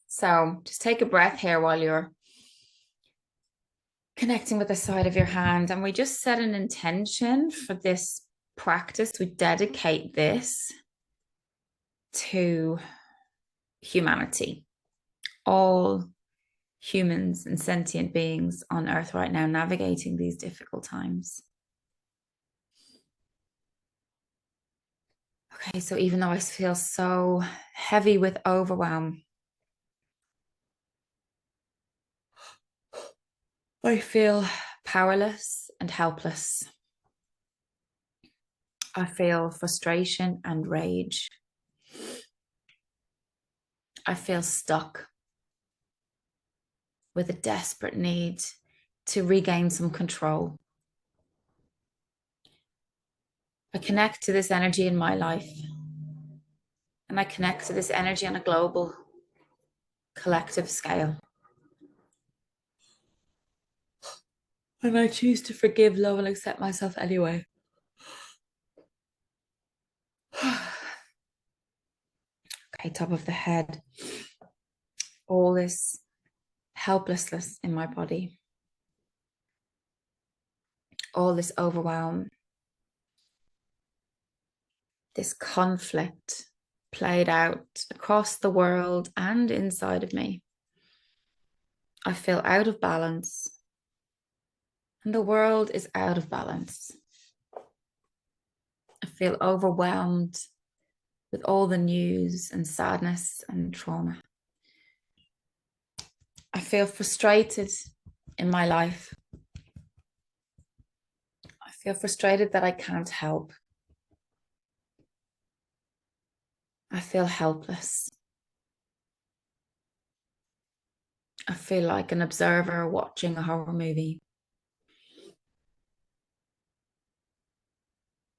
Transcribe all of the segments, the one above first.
So just take a breath here while you're connecting with the side of your hand. And we just set an intention for this practice. We dedicate this to humanity, all humans and sentient beings on earth right now navigating these difficult times. Okay, so even though I feel so heavy with overwhelm, I feel powerless and helpless. I feel frustration and rage. I feel stuck with a desperate need to regain some control. I connect to this energy in my life, and I connect to this energy on a global, collective scale. And I choose to forgive, love, and accept myself anyway. Okay, top of the head. All this helplessness in my body. All this overwhelm. This conflict played out across the world and inside of me. I feel out of balance, and the world is out of balance. I feel overwhelmed with all the news and sadness and trauma. I feel frustrated in my life. I feel frustrated that I can't help. I feel helpless. I feel like an observer watching a horror movie.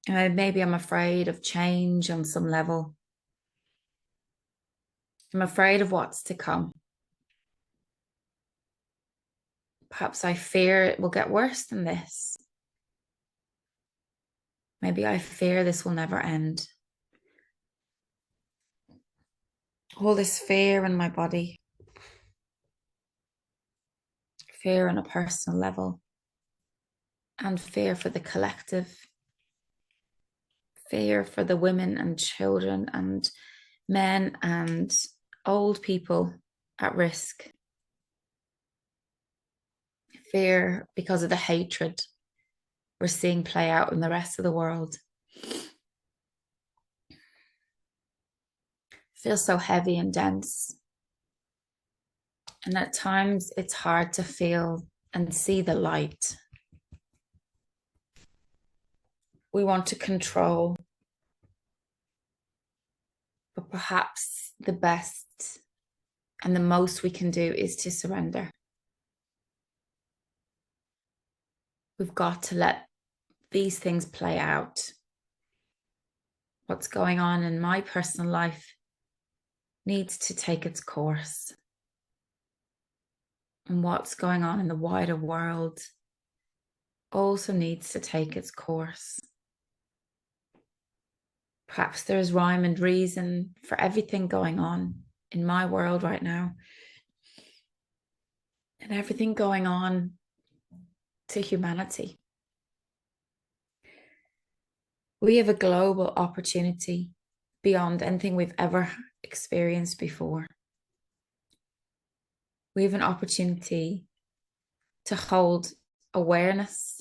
And maybe I'm afraid of change on some level. I'm afraid of what's to come. Perhaps I fear it will get worse than this. Maybe I fear this will never end. All this fear in my body. Fear on a personal level. And fear for the collective. Fear for the women and children and men and old people at risk. Fear because of the hatred we're seeing play out in the rest of the world. Feels so heavy and dense. And at times it's hard to feel and see the light. We want to control, but perhaps the best and the most we can do is to surrender. We've got to let these things play out. What's going on in my personal life needs to take its course. And what's going on in the wider world also needs to take its course. Perhaps there's rhyme and reason for everything going on in my world right now. And everything going on to humanity. We have a global opportunity beyond anything we've ever experienced before. We have an opportunity to hold awareness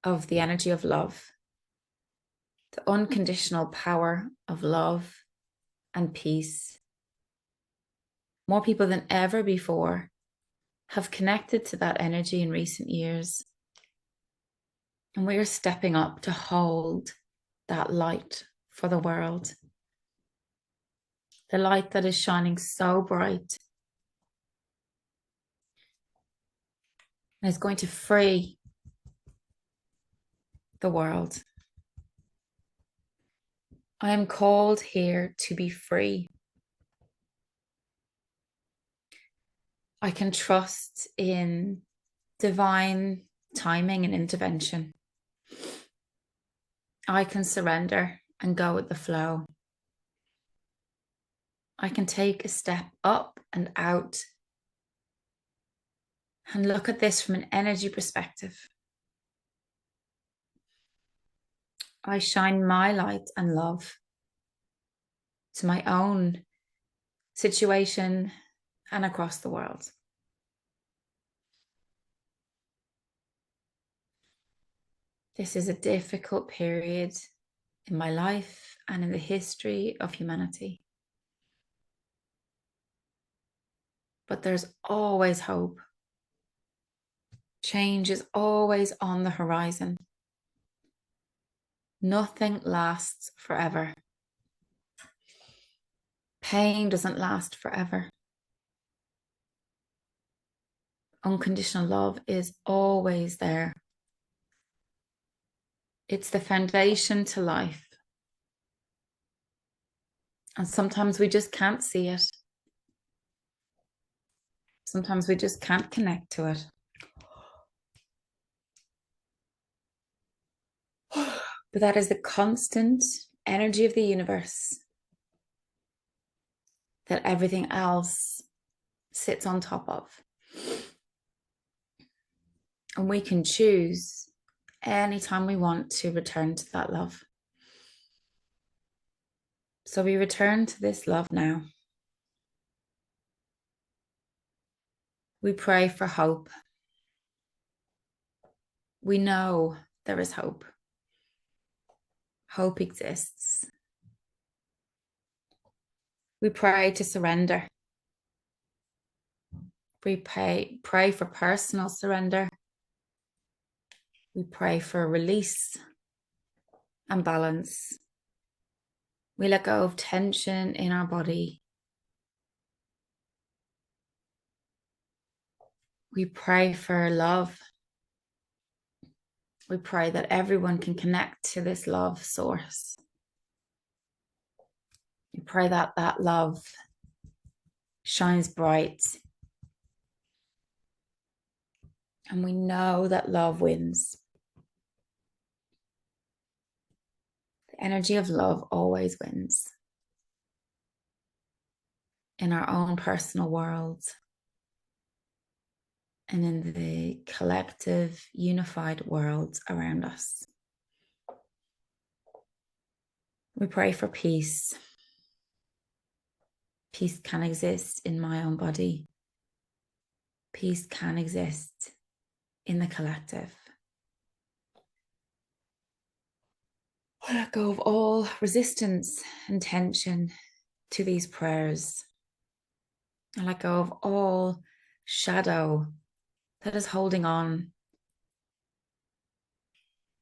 of the energy of love, the unconditional power of love and peace. More people than ever before have connected to that energy in recent years. And we are stepping up to hold that light for the world. The light that is shining so bright and is going to free the world. I am called here to be free. I can trust in divine timing and intervention. I can surrender and go with the flow. I can take a step up and out and look at this from an energy perspective. I shine my light and love to my own situation and across the world. This is a difficult period in my life and in the history of humanity. But there's always hope. Change is always on the horizon. Nothing lasts forever. Pain doesn't last forever. Unconditional love is always there. It's the foundation to life. And sometimes we just can't see it. Sometimes we just can't connect to it. But that is the constant energy of the universe that everything else sits on top of. And we can choose anytime we want to return to that love. So we return to this love now. We pray for hope. We know there is hope. Hope exists. We pray to surrender. We pray for personal surrender. We pray for release and balance. We let go of tension in our body. We pray for love. We pray that everyone can connect to this love source. We pray that that love shines bright. And we know that love wins. The energy of love always wins. In our own personal world and in the collective, unified world around us. We pray for peace. Peace can exist in my own body. Peace can exist in the collective. I let go of all resistance and tension to these prayers. I let go of all shadow that is holding on,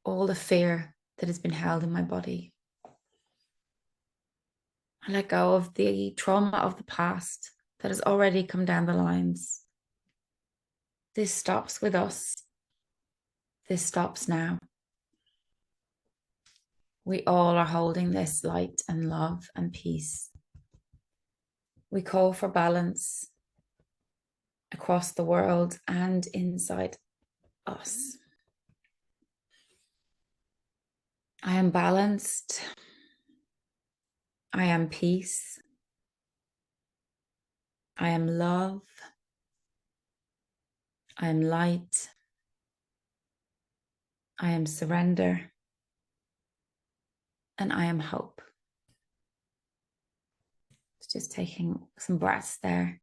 all the fear that has been held in my body. I let go of the trauma of the past that has already come down the lines. This stops with us. This stops now. We all are holding this light and love and peace. We call for balance across the world and inside us. I am balanced. I am peace. I am love. I am light. I am surrender. And I am hope. Just taking some breaths there.